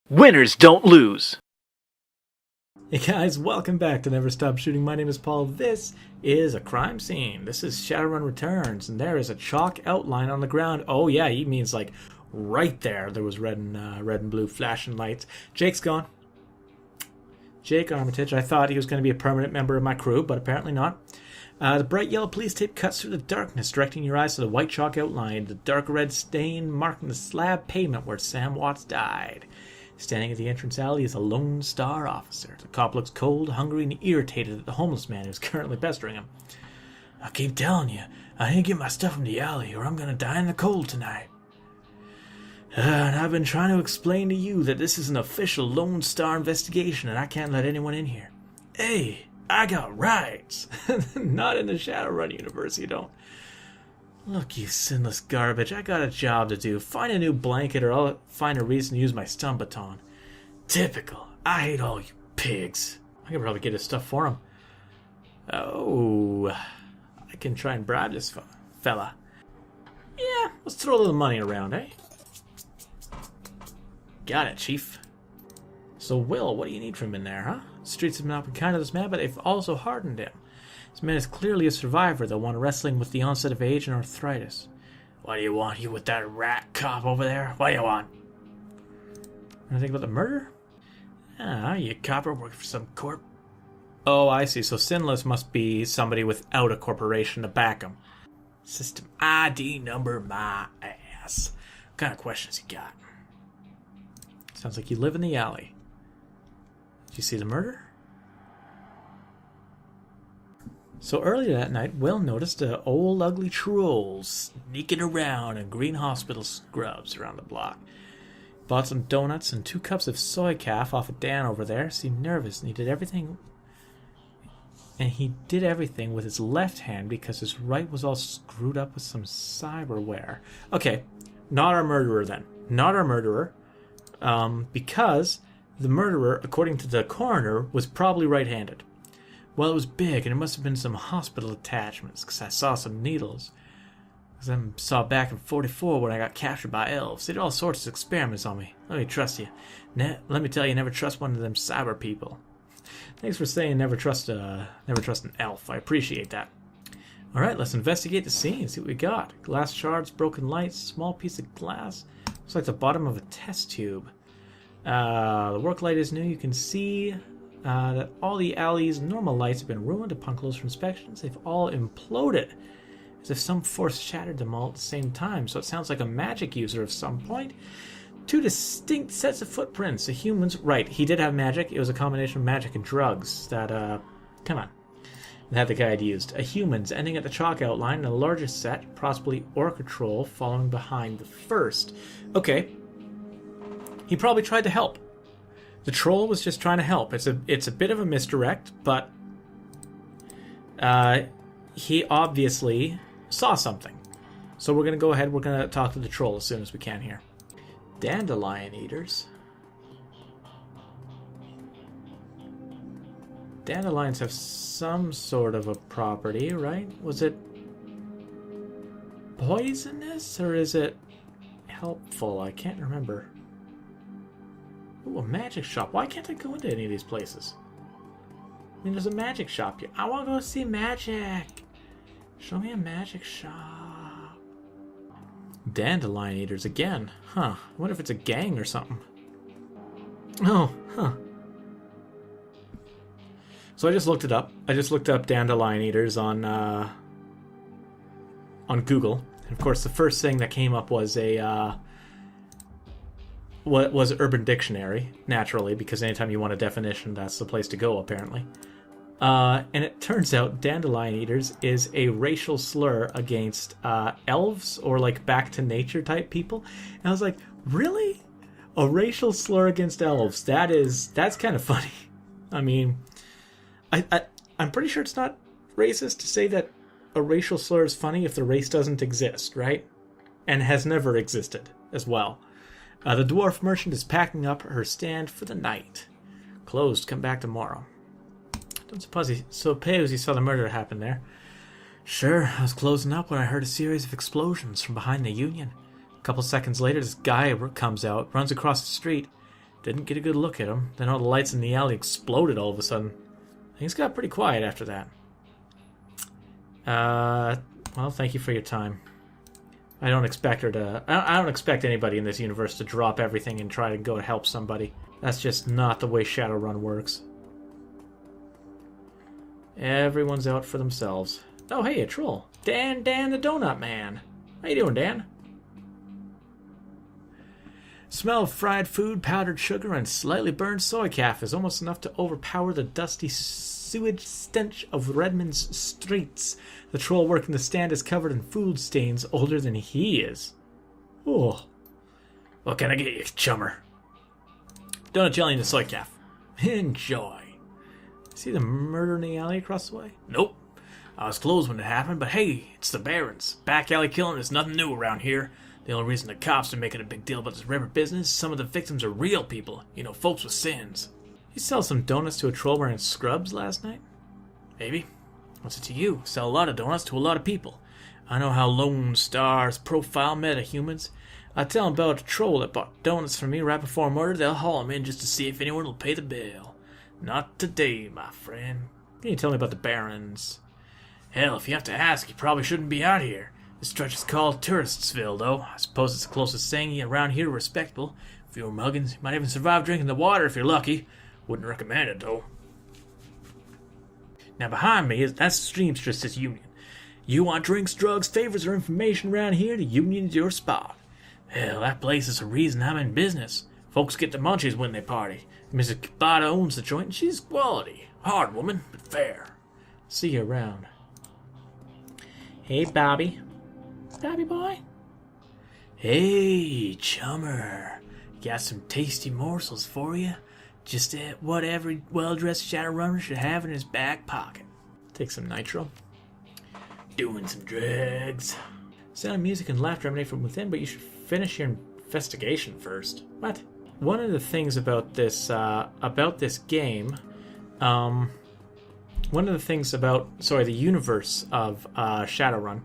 Winners don't lose. Hey guys, welcome back to Never Stop Shooting. My name is Paul. This is a crime scene. This is Shadowrun Returns, and there is a chalk outline on the ground. Oh yeah, he means like right there. There was red and blue flashing lights. Jake's gone. Jake Armitage. I thought he was going to be a permanent member of my crew, but apparently not. The bright yellow police tape cuts through the darkness, directing your eyes to the white chalk outline, the dark red stain marking the slab pavement where Sam Watts died. Standing at the entrance alley is a Lone Star officer. The cop looks cold, hungry, and irritated at the homeless man who's currently pestering him. I keep telling you, I ain't get my stuff from the alley, or I'm gonna die in the cold tonight. And I've been trying to explain to you that this is an official Lone Star investigation, and I can't let anyone in here. Hey, I got rights. Not in the Shadowrun universe, you don't. Look, you sinless garbage, I got a job to do. Find a new blanket or I'll find a reason to use my stun baton. Typical. I hate all you pigs. I can probably get his stuff for him. Oh, I can try and bribe this fella. Yeah, let's throw a little money around, eh? Got it, Chief. So, Will, what do you need from him in there, huh? The streets have not been kind to this man, but they've also hardened him. This man is clearly a survivor, though one wrestling with the onset of age and arthritis. What do you want, you with that rat cop over there? What do you want? Anything about the murder? Ah, you copper working for some corp. Oh, I see. So Sinless must be somebody without a corporation to back him. System ID number my ass. What kind of questions you got? Sounds like you live in the alley. Did you see the murder? So earlier that night, Will noticed an old ugly troll sneaking around in green hospital scrubs around the block. Bought some donuts and 2 cups of soy calf off of Dan over there. Seemed nervous, and he did everything with his left hand because his right was all screwed up with some cyberware. Okay, not our murderer then. Not our murderer. Because the murderer, according to the coroner, was probably right-handed. Well, it was big, and it must have been some hospital attachments, because I saw some needles. Because I saw back in 44 when I got captured by elves. They did all sorts of experiments on me. Let me trust you. Let me tell you, never trust one of them cyber people. Thanks for saying never trust an elf. I appreciate that. Alright, let's investigate the scene, see what we got. Glass shards, broken lights, small piece of glass. Looks like the bottom of a test tube. The work light is new. You can see that all the alley's normal lights have been ruined upon closer inspections. They've all imploded, as if some force shattered them all at the same time. So it sounds like a magic user of some point. 2 distinct sets of footprints. The humans, right, he did have magic. It was a combination of magic and drugs that, come on, that the guy had used. A humans ending at the chalk outline, and the largest set, possibly Orca Troll, following behind the first. Okay, he probably tried to help. The troll was just trying to help. It's a bit of a misdirect, but he obviously saw something. So we're going to go ahead. We're going to talk to the troll as soon as we can here. Dandelion eaters. Dandelions have some sort of a property, right? Was it poisonous or is it helpful? I can't remember. Ooh, a magic shop. Why can't I go into any of these places? I mean, there's a magic shop here. I want to go see magic. Show me a magic shop. Dandelion eaters again. Huh. I wonder if it's a gang or something. Oh, huh. So I just looked it up. I just looked up dandelion eaters on Google. And of course, the first thing that came up was was Urban Dictionary, naturally, because anytime you want a definition, that's the place to go, apparently. And it turns out dandelion eaters is a racial slur against elves or like back to nature type people. And I was like, really? A racial slur against elves? That's kind of funny. I mean, I'm pretty sure it's not racist to say that a racial slur is funny if the race doesn't exist, right? And has never existed as well. The dwarf merchant is packing up her stand for the night. Closed, come back tomorrow. Don't suppose he saw the murder happen there. Sure, I was closing up when I heard a series of explosions from behind the Union. A couple seconds later, this guy comes out, runs across the street, Didn't get a good look at him. Then all the lights in the alley exploded all of a sudden. Things got pretty quiet after that. Well, thank you for your time. I don't expect her to... I don't expect anybody in this universe to drop everything and try to go help somebody. That's just not the way Shadowrun works. Everyone's out for themselves. Oh, hey, a troll. Dan the Donut Man. How you doing, Dan? Smell of fried food, powdered sugar, and slightly burned soy calf is almost enough to overpower the dusty sewage stench of Redmond's streets. The troll working the stand is covered in food stains older than he is. Oh. What can I get you, chummer? Donut jelly and a soy calf. Enjoy. See the murder in the alley across the way? Nope. I was closed when it happened, but hey, it's the Barons. Back alley killing is nothing new around here. The only reason the cops are making a big deal about this river business is some of the victims are real people. You know, folks with sins. You sell some donuts to a troll wearing scrubs last night? Maybe. What's it to you? Sell a lot of donuts to a lot of people. I know how Lone Stars profile metahumans. I tell them about a troll that bought donuts from me right before murder. They'll haul him in just to see if anyone will pay the bill. Not today, my friend. Can you tell me about the Barons? Hell, if you have to ask, you probably shouldn't be out here. This stretch is called Touristsville, though. I suppose it's the closest thing around here to respectable. If you were muggins, you might even survive drinking the water if you're lucky. Wouldn't recommend it, though. Now behind me, that's Seamstress Union. You want drinks, drugs, favors, or information around here, the Union is your spot. Hell, that place is the reason I'm in business. Folks get the munchies when they party. Mrs. Kabata owns the joint, and she's quality. Hard woman, but fair. See you around. Hey, Bobby. Bobby boy? Hey, chummer. Got some tasty morsels for you. Just what every well-dressed Shadowrunner should have in his back pocket. Take some nitro. Doing some drugs. Sound of music and laughter emanate from within, but you should finish your investigation first. What? One of the things about this game, one of the things about, the universe of Shadowrun.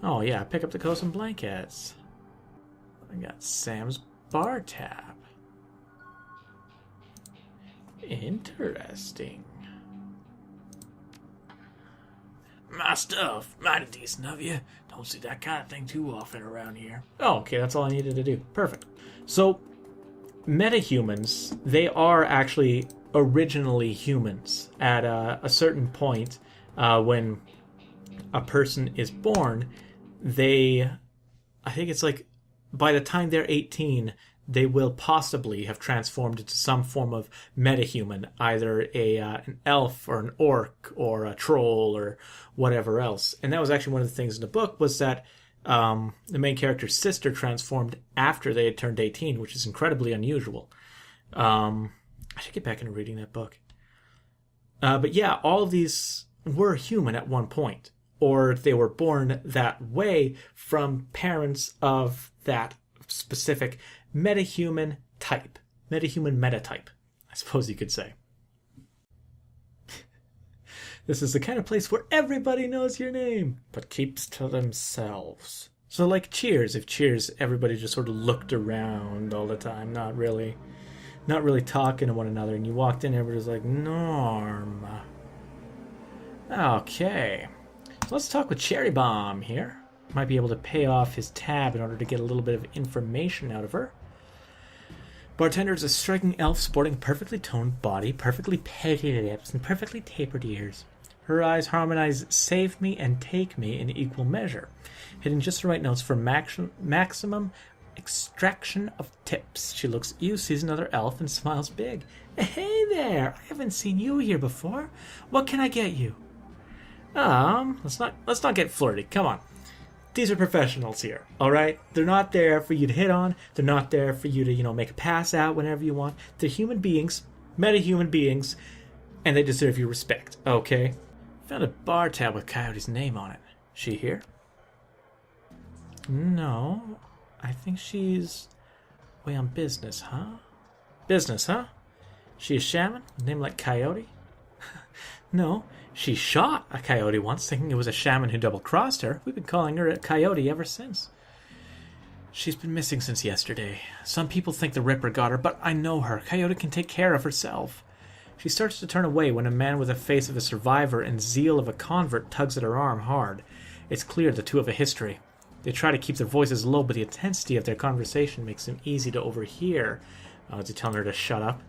Oh yeah, pick up the coats and blankets. I got Sam's bar tab. Interesting. My stuff. Mighty decent of you. Don't see that kind of thing too often around here. Oh, okay, that's all I needed to do. Perfect. So, metahumans, they are actually originally humans. At a certain point, when a person is born, I think it's like, by the time they're 18, they will possibly have transformed into some form of metahuman, either an elf or an orc or a troll or whatever else. And that was actually one of the things in the book, was that the main character's sister transformed after they had turned 18, which is incredibly unusual. I should get back into reading that book. But yeah, all of these were human at one point, or they were born that way from parents of that specific metahuman type. Metahuman metatype, I suppose you could say. This is the kind of place where everybody knows your name, but keeps to themselves. So like Cheers, if Cheers, everybody just sort of looked around all the time, not really talking to one another, and you walked in, everybody's like, Norm. Okay. So let's talk with Cherry Bomb here. Might be able to pay off his tab in order to get a little bit of information out of her. Bartender is a striking elf sporting a perfectly toned body, perfectly petty lips, and perfectly tapered ears. Her eyes harmonize save me and take me in equal measure, hitting just the right notes for maximum extraction of tips. She looks at you, sees another elf, and smiles big. Hey there! I haven't seen you here before. What can I get you? Let's not get flirty. Come on. These are professionals here, all right? They're not there for you to hit on. They're not there for you to, make a pass out whenever you want. They're human beings, meta-human beings, and they deserve your respect, okay? Found a bar tab with Coyote's name on it. She here? No, I think she's away on business, huh? Business, huh? She a shaman? Name like Coyote? No, she shot a coyote once, thinking it was a shaman who double-crossed her. We've been calling her a coyote ever since. She's been missing since yesterday. Some people think the Ripper got her, but I know her. Coyote can take care of herself. She starts to turn away when a man with the face of a survivor and zeal of a convert tugs at her arm hard. It's clear the two have a history. They try to keep their voices low, but the intensity of their conversation makes them easy to overhear. Is he telling her to shut up?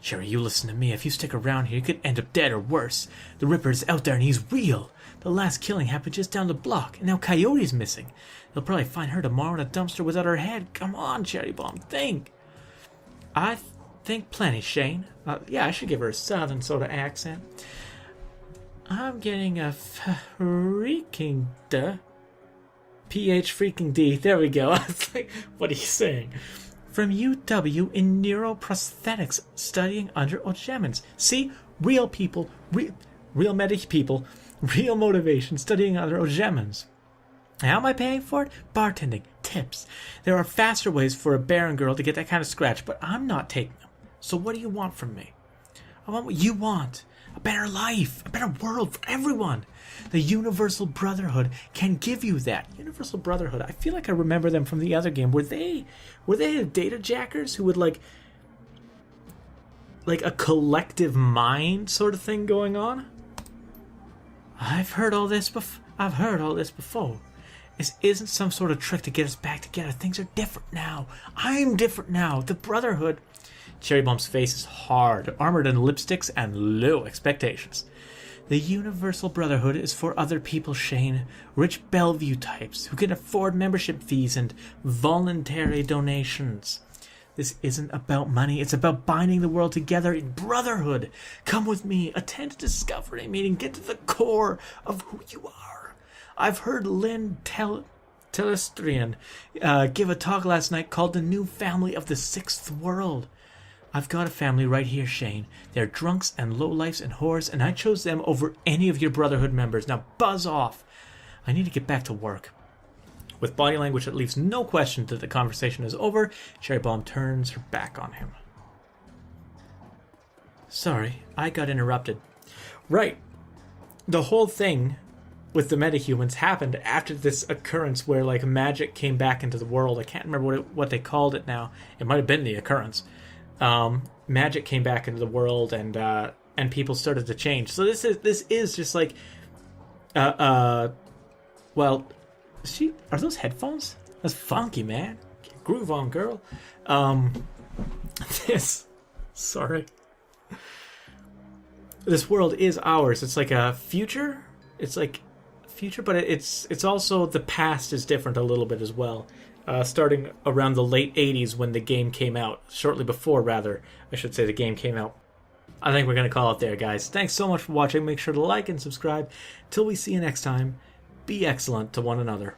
Cherry, you listen to me. If you stick around here, you could end up dead or worse. The Ripper's out there and he's real. The last killing happened just down the block, and now Coyote's missing. They'll probably find her tomorrow in a dumpster without her head. Come on, Cherry Bomb, think. I think plenty, Shane. Yeah, I should give her a southern sort of accent. I'm getting a freaking duh. PH freaking D. There we go. I was like, what are you saying? From UW in neuroprosthetics, studying under Ojemans. See? Real people, real medic people, real motivation, studying under Ojemans. How am I paying for it? Bartending, tips. There are faster ways for a barren girl to get that kind of scratch, but I'm not taking them. So what do you want from me? I want what you want. A better life, a better world for everyone. The Universal Brotherhood can give you that. Universal Brotherhood, I feel like I remember them from the other game. Were they the data jackers who would like a collective mind sort of thing going on? I've heard all this before. This isn't some sort of trick to get us back together. Things are different now. I'm different now. The Brotherhood. Cherry Bomb's face is hard, armored in lipsticks and low expectations. The Universal Brotherhood is for other people, Shane. Rich Bellevue types who can afford membership fees and voluntary donations. This isn't about money. It's about binding the world together in brotherhood. Come with me. Attend a discovery meeting. Get to the core of who you are. I've heard Lynn Telestrian give a talk last night called The New Family of the Sixth World. I've got a family right here, Shane. They're drunks and lowlifes and whores, and I chose them over any of your Brotherhood members. Now buzz off. I need to get back to work. With body language that leaves no question that the conversation is over, Cherry Bomb turns her back on him. Sorry, I got interrupted. Right. The whole thing with the metahumans happened after this occurrence where like magic came back into the world. I can't remember what they called it now. It might have been the occurrence. Magic came back into the world and people started to change. So this is just like well, are those headphones? That's funky, man. Groove on, girl. This world is ours. It's like a future. It's like future, but it's also the past is different a little bit as well. Starting around the late 80s when the game came out. Shortly before, rather. I should say the game came out. I think we're going to call it there, guys. Thanks so much for watching. Make sure to like and subscribe. Till we see you next time, be excellent to one another.